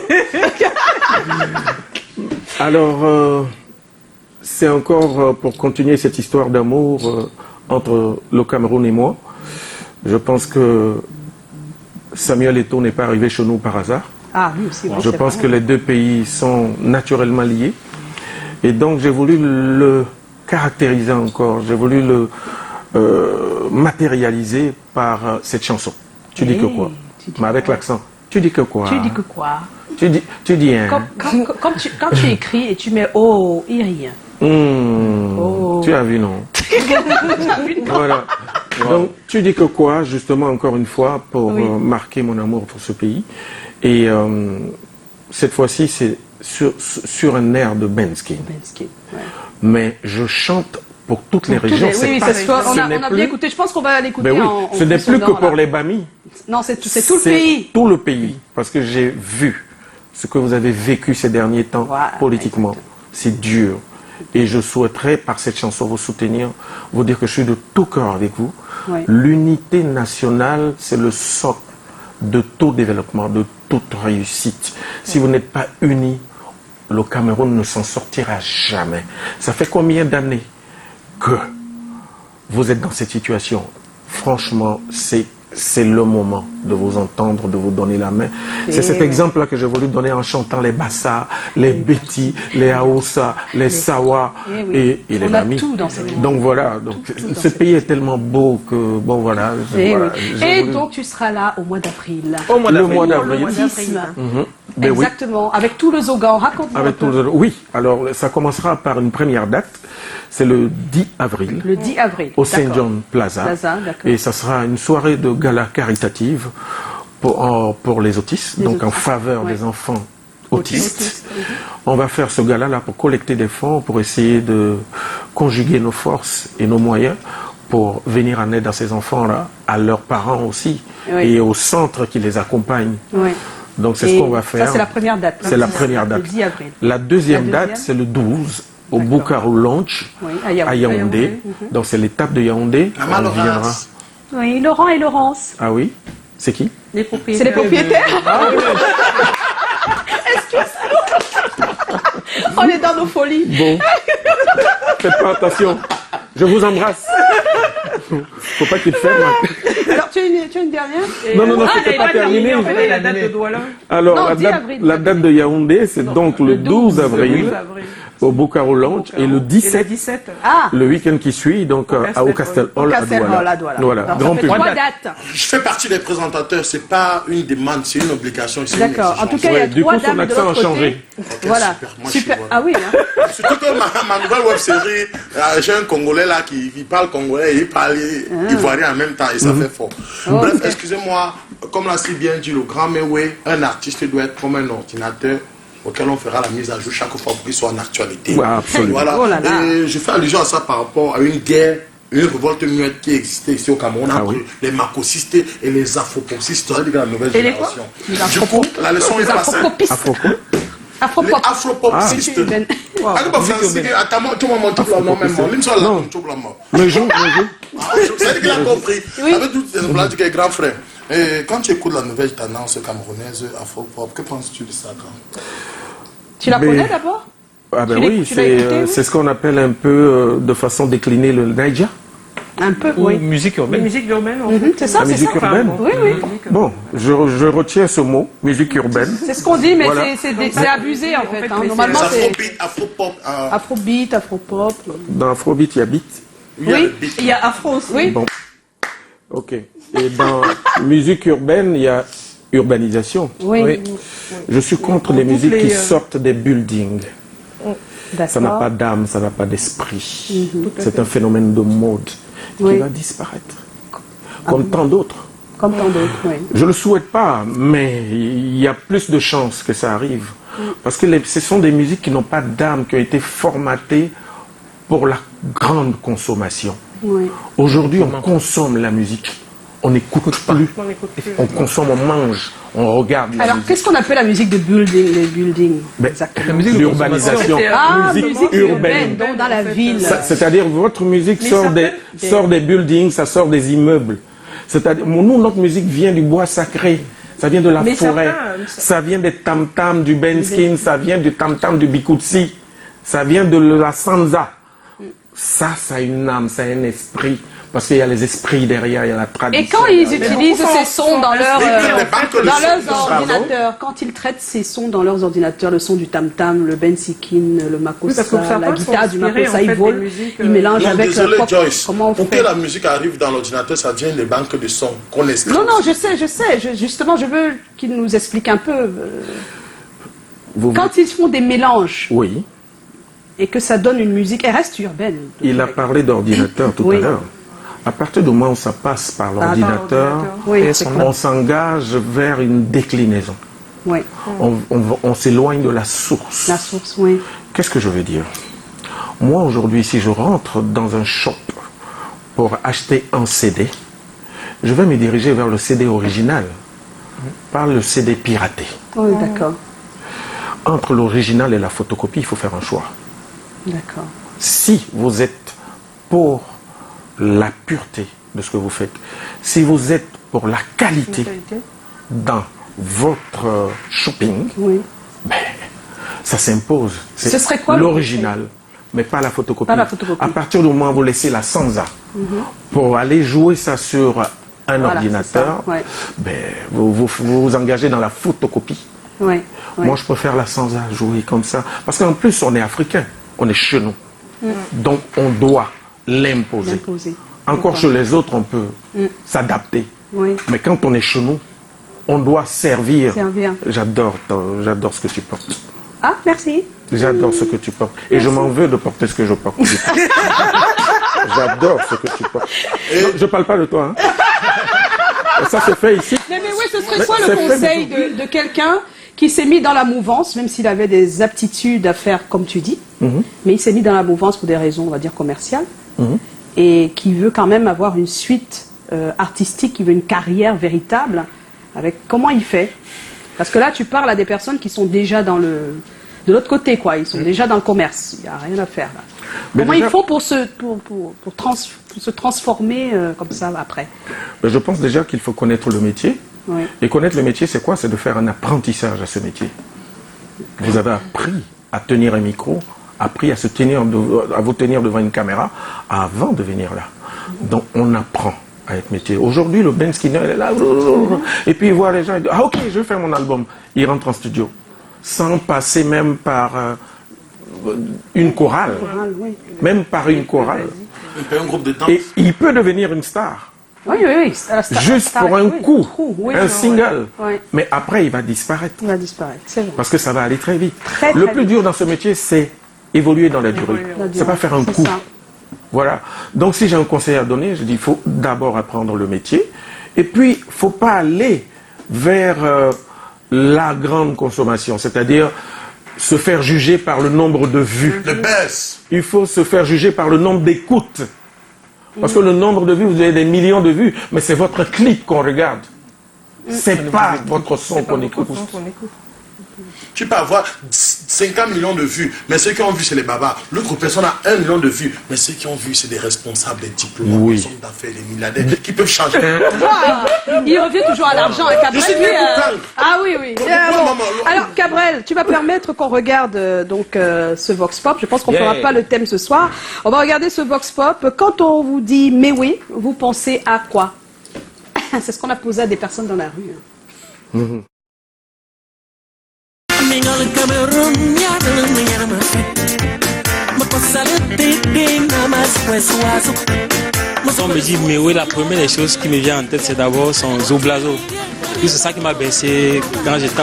Alors, c'est encore pour continuer cette histoire d'amour entre le Cameroun et moi. Je pense que Samuel Eto'o n'est pas arrivé chez nous par hasard. Ah, lui aussi. Je pense que les 2 pays sont naturellement liés. Et donc, j'ai voulu le caractériser encore. J'ai voulu le matérialiser par cette chanson. Tu dis que quoi? Mais avec l'accent. Tu dis que quoi? Tu dis que quoi? Tu dis hein. Quand tu écris et tu mets oh, il rien. Tu as vu, non? Voilà. Donc, tu dis que quoi, justement, encore une fois, pour marquer mon amour pour ce pays. Et cette fois-ci, c'est sur un air de Benskin. Mais je chante pour toutes les régions. Oui, on a bien écouté. Je pense qu'on va l'écouter en ce n'est plus que pour les Bami. Non, c'est tout le pays. Tout le pays. Parce que j'ai vu ce que vous avez vécu ces derniers temps politiquement. C'est dur. Et je souhaiterais, par cette chanson, vous soutenir, vous dire que je suis de tout cœur avec vous. L'unité nationale, c'est le socle de tout développement, de toute réussite. Si vous n'êtes pas unis, le Cameroun ne s'en sortira jamais. Ça fait combien d'années que vous êtes dans cette situation? Franchement, c'est le moment de vous entendre, de vous donner la main. C'est cet exemple-là que j'ai voulu donner en chantant les Bassa, les Beti, les Aoussa, les Sawa et les Bami. Donc voilà, ce pays est tellement beau que, bon voilà. Donc tu seras là au mois d'avril. Le mois d'avril. Exactement, avec tout le Zogan. Raconte-nous. Oui, alors ça commencera par une première date. C'est le 10 avril. Le 10 avril. Au Saint John Plaza. Et ça sera une soirée de gala caritative pour les autistes, donc en faveur des enfants autistes. On va faire ce gala là pour collecter des fonds, pour essayer de conjuguer nos forces et nos moyens pour venir en aide à ces enfants-là, à leurs parents aussi, et aux centres qui les accompagnent. Donc c'est ce qu'on va faire. Ça, c'est la première date. C'est la première date. Le 10 avril. La deuxième date, c'est le 12, au Boucarou Lounge, à Yaoundé. Donc c'est l'étape de Yaoundé. On viendra. Oui, Laurent et Laurence. Ah oui? C'est qui? Les propriétaires. C'est les propriétaires. On est dans nos folies. Bon. Faites pas attention. Je vous embrasse. Faut pas qu'il ferme. Alors, tu as une dernière? Non, c'était pas terminé. La date de Douala. Alors, la date de Yaoundé, c'est donc le 12 avril. Au Boucarou Lounge et le 17, le week-end qui suit, donc au Castel Hall à Douala. Voilà, grand public. Je fais partie des présentateurs, c'est pas une demande, c'est une obligation. D'accord, en tout cas, il y a trois dames de l'autre côté. Du coup, son accent a changé. Voilà, super. Ah oui, hein. Surtout que ma nouvelle web série, j'ai un Congolais là qui parle congolais et il parle ivoirien en même temps et ça fait fort. Bref, excusez-moi, comme l'a si bien dit le grand Mewé, un artiste doit être comme un ordinateur auquel on fera la mise à jour chaque fois pour qu'il soit en actualité. Ouais, absolument. Voilà. Oh là là. Et je fais allusion à ça par rapport à une guerre, une révolte muette qui existait ici au Cameroun entre les makosistes et les afropopistes, c'est-à-dire la nouvelle génération. Du coup, la leçon est passée. Afropopistes. C'est qu'il a compris. Avec toutes les blagues du grand frère. Et quand tu écoutes la nouvelle tendance camerounaise afro-pop, que penses-tu de ça, grand? Tu la connais d'abord? Ah ben oui, c'est ce qu'on appelle un peu de façon déclinée le Naija. Un peu, oui. Musique urbaine. Musique urbaine, c'est ça, la musique urbaine. Oui, oui. Bon, je retiens ce mot, musique urbaine. C'est ce qu'on dit, mais c'est abusé en fait. Normalement, c'est afrobeat, afropop. Afrobeat, afropop. Dans afrobeat, il y a beat. Oui, il y a afro aussi. Oui. Bon. Ok. Et dans musique urbaine, il y a urbanisation. Oui. Je suis contre les musiques qui sortent des buildings. Ça n'a pas d'âme, ça n'a pas d'esprit. C'est un phénomène de mode qui va disparaître. Comme tant d'autres. Comme tant d'autres, oui. Je ne le souhaite pas, mais il y a plus de chances que ça arrive. Parce que ce sont des musiques qui n'ont pas d'âme, qui ont été formatées pour la grande consommation. Aujourd'hui, on consomme la musique. On n'écoute plus. On consomme, on mange, on regarde. Alors, qu'est-ce qu'on appelle la musique de building, les buildings? Exactement. L'urbanisation. Musique urbaine, donc dans la ville. C'est-à-dire, votre musique sort des buildings, ça sort des immeubles. C'est-à-dire, nous, notre musique vient du bois sacré. Ça vient de la forêt. Ça vient des tam-tams du Benskin. Ça vient du tam-tam du Bikutsi. Ça vient de la Sanza. Ça a une âme, ça a un esprit. Parce qu'il y a les esprits derrière, il y a la tradition. Et quand ils utilisent ces sons dans leurs ordinateurs, quand ils traitent ces sons dans leurs ordinateurs, le son du tam-tam, le bensikin, le makossa, la guitare du makossa, ils mélangent avec leur propre... Joyce, pour que la musique arrive dans l'ordinateur, ça vient des banques de sons qu'on extrait. Non, je sais. Justement, je veux qu'ils nous expliquent un peu. Quand ils font des mélanges... Oui. Et que ça donne une musique, elle reste urbaine. Il a parlé d'ordinateur tout à l'heure. À partir du moment où ça passe par l'ordinateur, on s'engage vers une déclinaison. On s'éloigne de la source. La source, oui. Qu'est-ce que je veux dire? Moi, aujourd'hui, si je rentre dans un shop pour acheter un CD, je vais me diriger vers le CD original, pas le CD piraté. Oui, d'accord. Entre l'original et la photocopie, il faut faire un choix. D'accord. Si vous êtes pour la pureté de ce que vous faites, si vous êtes pour la qualité dans votre shopping, ça s'impose. Ce serait quoi l'original, mais pas la photocopie. Pas la photocopie. À partir du moment où vous laissez la Sansa pour aller jouer ça sur un ordinateur, vous vous engagez dans la photocopie. Moi, je préfère la Sansa jouer comme ça. Parce qu'en plus, on est africain, on est chez nous. Donc, on doit l'imposer. Encore chez les autres, on peut s'adapter. Mais quand on est chez nous, on doit servir. J'adore ce que tu portes. Ah, merci. J'adore ce que tu portes. Et je m'en veux de porter ce que je porte. J'adore ce que tu portes. Je ne parle pas de toi. Hein. Ça se fait ici. Mais oui, ce serait quoi le conseil de quelqu'un qui s'est mis dans la mouvance, même s'il avait des aptitudes à faire comme tu dis, mais il s'est mis dans la mouvance pour des raisons, on va dire, commerciales, et qui veut quand même avoir une suite artistique, qui veut une carrière véritable, avec comment il fait? Parce que là, tu parles à des personnes qui sont déjà de l'autre côté, quoi. Ils sont déjà dans le commerce. Il n'y a rien à faire, là. Comment ils font pour se transformer comme ça après? Je pense déjà qu'il faut connaître le métier. Oui. Et connaître le métier, c'est quoi? C'est de faire un apprentissage à ce métier. Vous avez appris à tenir un micro, appris à vous tenir devant une caméra avant de venir là. Donc on apprend à être métier. Aujourd'hui, le Ben Skinner, il est là, et puis il voit les gens, il dit, ah ok, je vais faire mon album. Il rentre en studio, sans passer même par une chorale. Même par une chorale. Un groupe de danse. Et il peut devenir une star. Oui. Juste pour un coup, un single. Oui. Mais après, il va disparaître. Il va disparaître, c'est vrai. Parce que ça va aller très vite. Très le plus vite. dur dans ce métier, c'est évoluer dans la durée. C'est pas faire un coup. Ça. Voilà. Donc, si j'ai un conseil à donner, je dis, il faut d'abord apprendre le métier. Et puis, il ne faut pas aller vers la grande consommation. C'est-à-dire se faire juger par le nombre de vues. Le buzz. Il faut se faire juger par le nombre d'écoutes. Parce que le nombre de vues, vous avez des millions de vues, mais c'est votre clip qu'on regarde. C'est pas votre son qu'on écoute. Tu peux avoir 50 millions de vues, mais ceux qui ont vu, c'est les bavards. L'autre personne a 1 million de vues, mais ceux qui ont vu, c'est des responsables, des diplômes, des hommes d'affaires, des milliardaires, qui peuvent changer. Il revient toujours à l'argent, hein, Cabrel. Ah oui. Alors, Cabrel, tu vas permettre qu'on regarde ce Vox Pop. Je pense qu'on ne fera pas le thème ce soir. On va regarder ce Vox Pop. Quand on vous dit « mais oui », vous pensez à quoi? C'est ce qu'on a posé à des personnes dans la rue. Quand on me dit mais oui, la première des choses qui me vient en tête, c'est d'abord son Zoblazo. C'est ça qui m'a baissé quand j'étais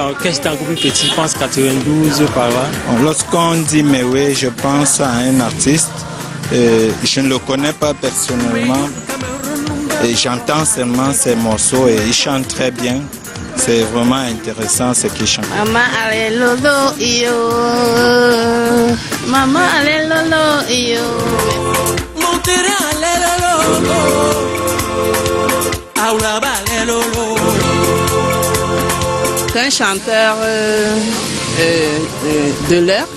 encore plus petit, je pense 92 par là. Lorsqu'on dit mais oui, je pense à un artiste. Je ne le connais pas personnellement. Et j'entends seulement ses morceaux et il chante très bien. C'est vraiment intéressant ce qu'il chante. Maman, allez lolo, yo. Maman, allez lolo, yo. Monteré, allez lolo. Aula, allez lolo. C'est un chanteur de l'heure,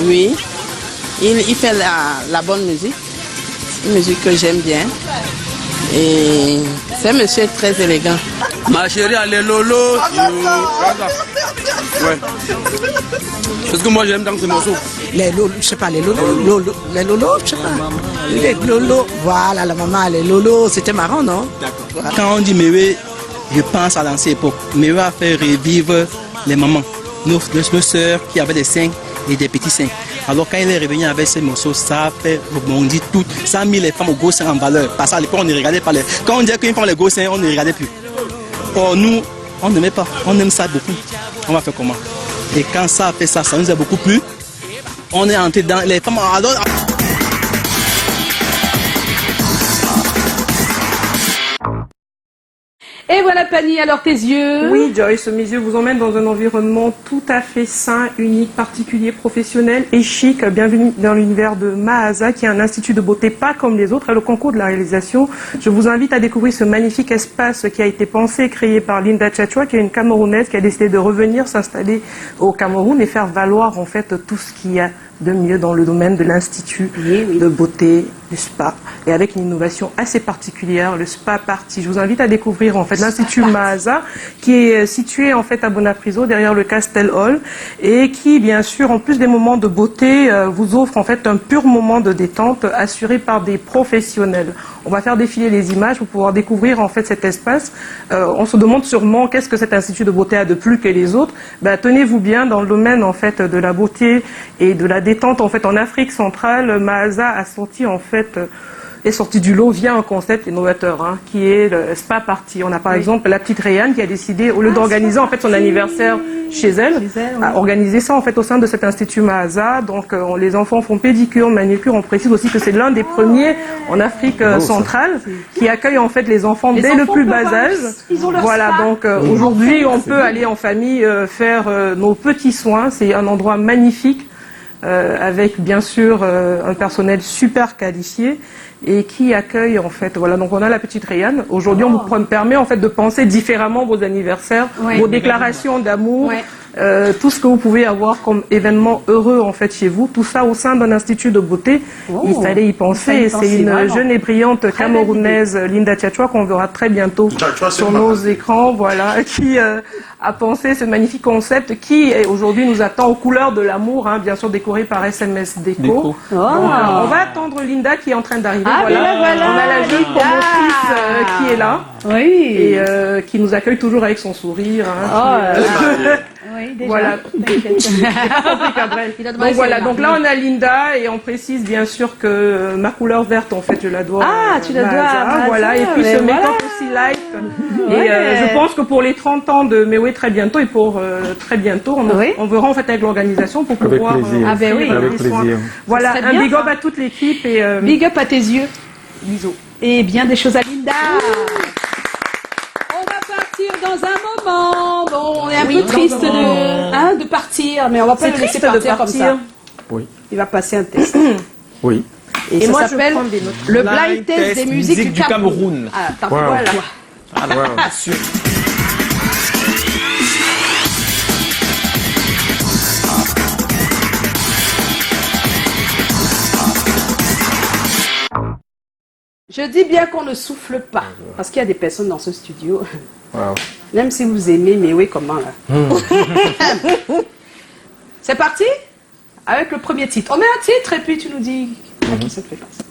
oui. Il fait la bonne musique, une musique que j'aime bien. Et c'est un monsieur très élégant. Ma chérie, allez lolo. Ouais. Parce que moi j'aime dans ces morceaux. Les lolo, je sais pas, les lolo, les lolo, je sais pas. Les lolo, voilà, la maman, les lolo, c'était marrant, non? Voilà. Quand on dit Mewe, je pense à l'ancienne époque. Mewe a fait revivre les mamans, nos sœurs qui avaient des seins et des petits seins. Alors quand il est revenu avec ces morceaux, ça a fait rebondir tout. Ça a mis les femmes aux gros seins en valeur. Parce qu'à l'époque, on ne regardait pas les... Quand on disait qu'une femme a les gros seins, on ne regardait plus. Or nous, on n'aimait pas. On aime ça beaucoup. On va faire comment? Et quand ça a fait ça, ça nous a beaucoup plu. On est entré dans les femmes... Alors... Et voilà, Pani, alors tes yeux? Oui, Joyce, mes yeux vous emmènent dans un environnement tout à fait sain, unique, particulier, professionnel et chic. Bienvenue dans l'univers de Mahaza, qui est un institut de beauté pas comme les autres. Et le concours de la réalisation, je vous invite à découvrir ce magnifique espace qui a été pensé et créé par Linda Tchatchoua, qui est une Camerounaise qui a décidé de revenir s'installer au Cameroun et faire valoir en fait tout ce qu'il y a de mieux dans le domaine de l'institut de beauté, du spa, et avec une innovation assez particulière, le Spa Party. Je vous invite à découvrir en fait l'institut Mahaza, qui est situé en fait à Bonapriso, derrière le Castel Hall, et qui bien sûr, en plus des moments de beauté, vous offre en fait un pur moment de détente assuré par des professionnels. On va faire défiler les images pour pouvoir découvrir en fait cet espace. On se demande sûrement qu'est-ce que cet institut de beauté a de plus que les autres. Ben, tenez-vous bien, dans le domaine en fait de la beauté et de la détente en fait en Afrique centrale, Mahaza a sorti en fait est sorti du lot via un concept innovateur, hein, qui est le spa party. On a par exemple la petite Réane qui a décidé, au lieu d'organiser en fait son anniversaire chez elle, à organiser ça en fait au sein de cet institut Mahasa. Donc les enfants font pédicure, manucure. On précise aussi que c'est l'un des premiers en Afrique centrale qui accueille en fait les enfants dès le plus bas âge. Voilà, donc aujourd'hui on peut aller en famille faire nos petits soins. C'est un endroit magnifique avec bien sûr un personnel super qualifié et qui accueille en fait. Voilà, donc on a la petite Réane. Aujourd'hui, on vous permet en fait de penser différemment vos anniversaires, vos déclarations d'amour, tout ce que vous pouvez avoir comme événement heureux en fait chez vous. Tout ça au sein d'un institut de beauté. Il fallait y penser. Et c'est une jeune et brillante camerounaise, Linda Tchatchoua, qu'on verra très bientôt sur nos écrans. Voilà, qui a pensé ce magnifique concept qui aujourd'hui nous attend aux couleurs de l'amour, hein, bien sûr décoré par SMS Déco. Donc, on va attendre Linda qui est en train d'arriver. Ah, voilà. voilà, on a la jeune promotrice qui est là et qui nous accueille toujours avec son sourire. Hein, oui, déjà. Voilà. Donc voilà, donc là on a Linda et on précise bien sûr que ma couleur verte en fait je la dois. Ah, tu la dois à voilà, et puis ce make-up aussi light. Et je pense que pour les 30 ans de Mewé très bientôt et pour très bientôt, on verra en fait avec l'organisation pour pouvoir. Avec plaisir. Voilà, un big up à toute l'équipe et big up à tes yeux. Bisous. Et bien des choses à Linda. On va partir dans un moment. Bon, on est un peu triste de partir, mais on va pas le laisser partir comme ça. Oui. Il va passer un test. Oui. Et ça s'appelle le blind test des musiques du Cameroun. Ah, t'as voilà. Ah, sûr. Je dis bien qu'on ne souffle pas, parce qu'il y a des personnes dans ce studio. Wow. Même si vous aimez, mais oui, comment là C'est parti? Avec le premier titre. On met un titre et puis tu nous dis à qui ça te fait penser.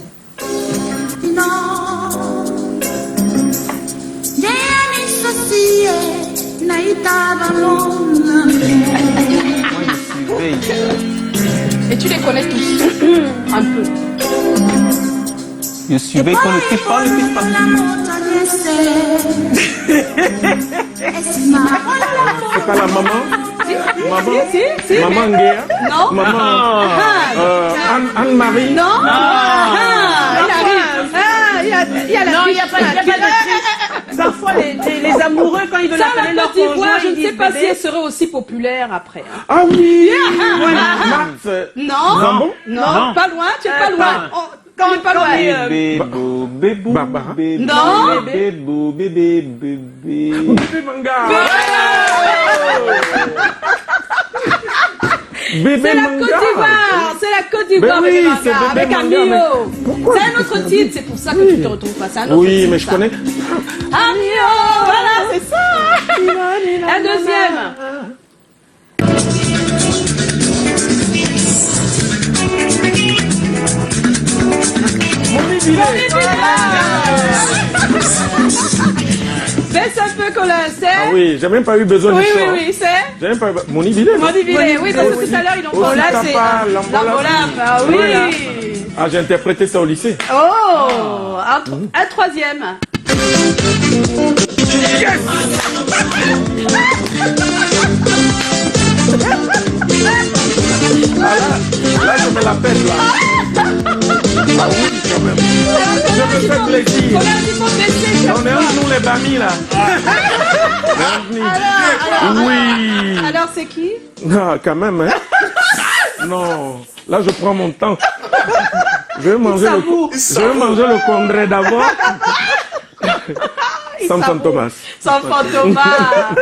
Et tu les connais tous. Un peu. Je suivais qu'on ne fait pas, C'est pas la maman? Maman? Si, Maman Nguea? Non. Maman Anne-Marie? Non. Il y a la non, il n'y a pas la Parfois, les amoureux, quand ils veulent appeler leur conjoint, je ne sais pas si elle serait aussi populaire après. Hein. Ah oui. Non. Non, pas loin, tu es pas loin. Quand on est pas loin. Bébou, Barbara. Non. Bébou, bébé. Bébé Manga. C'est la Côte d'Ivoire. C'est la Côte d'Ivoire avec Amio. C'est un autre titre, c'est pour ça que tu te retrouves pas. C'est un autre titre. Oui, mais je connais. Amio, voilà, c'est ça. Un deuxième. Baisse un peu qu'on l'insère. Ah oui, j'ai même pas eu besoin de ça. Oui, c'est. J'ai même pas eu Moni Billet. Oui, parce que tout à l'heure, ils ont parlé. Là, c'est l'envolap. Ah oui. Ah, j'ai interprété ça au lycée. Oh, un troisième. Yes. Là, je me la pète, là. Ah oui, quand même. Je me fais plaisir. On est entre nous, les bamis, là. Oui. Alors, c'est qui? Ah, quand même, hein. Non. Là, je prends mon temps. Je vais manger le congrès d'abord. Sans Fantomas. Sans Fantomas.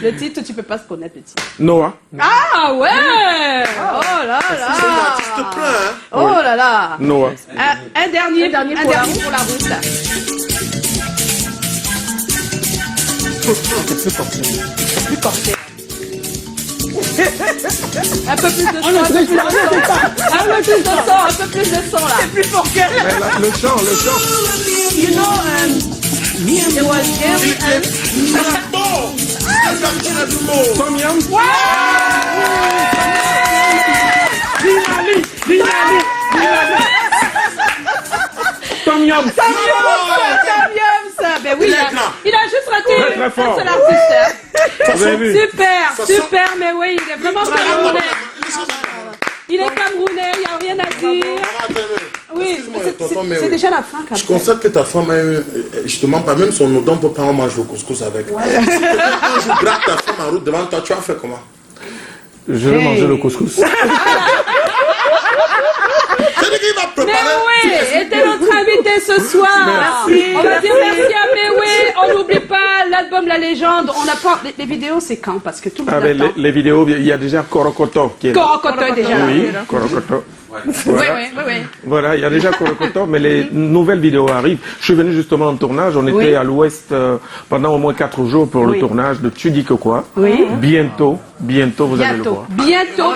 Le titre, tu peux pas se connaître, le titre. Noah. Ah ouais. Oh là là. C'est un artiste plein, hein. Oh là là. Noah. Un dernier pour la route. C'est plus corsé. Plus corsé. Un peu plus de son, un peu plus de son là. C'est plus fort qu'elle. Le chant. You know, it was Gary and... Tom Yam. Tom Yam. Williams. Ben oui, il a juste raté Très, très fort. un seul artiste. Vous avez vu? Super, mais oui, il est vraiment camerounais. Il est camerounais, il n'y a rien à dire. Oui, c'est déjà la fin, quand même. Je constate que ta femme a eu, justement, pas même son odon pour pas en manger le couscous avec. Ouais. Quand je gratte ta femme en route devant toi, tu as fait comment? Je vais manger le couscous. Mewe était notre invité ce soir. Merci. On va dire merci à Mewe. On n'oublie pas l'album La Légende. On a pas les vidéos, c'est quand? Parce que tout le monde attend. Les vidéos, il y a déjà Korokoto qui est là. Korokoto est déjà là. Oui, Korokoto. Voilà. Oui. Voilà, il y a déjà Korokoto, mais les nouvelles vidéos arrivent. Je suis venu justement en tournage. On était à l'Ouest pendant au moins 4 jours pour le tournage de Tu dis que quoi. Oui. Bientôt, vous allez le voir. Bientôt.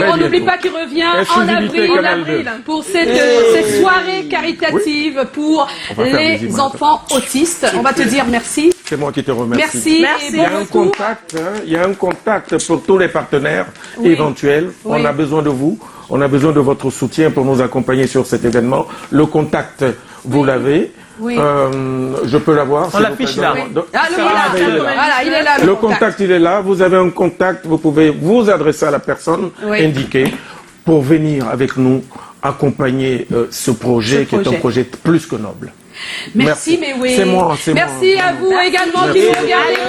On n'oublie pas qu'il revient en avril pour cette soirée caritative pour les enfants autistes. On va te dire merci. C'est moi qui te remercie. Merci. Il y a un contact pour tous les partenaires éventuels. On a besoin de vous. On a besoin de votre soutien pour nous accompagner sur cet événement. Le contact, vous l'avez. Oui. Je peux l'avoir. On l'affiche là. Il est là. Le contact, il est là. Vous avez un contact. Vous pouvez vous adresser à la personne indiquée pour venir avec nous accompagner ce projet qui est un projet plus que noble. Merci, mais oui. C'est moi. Merci à vous également qui nous regardez.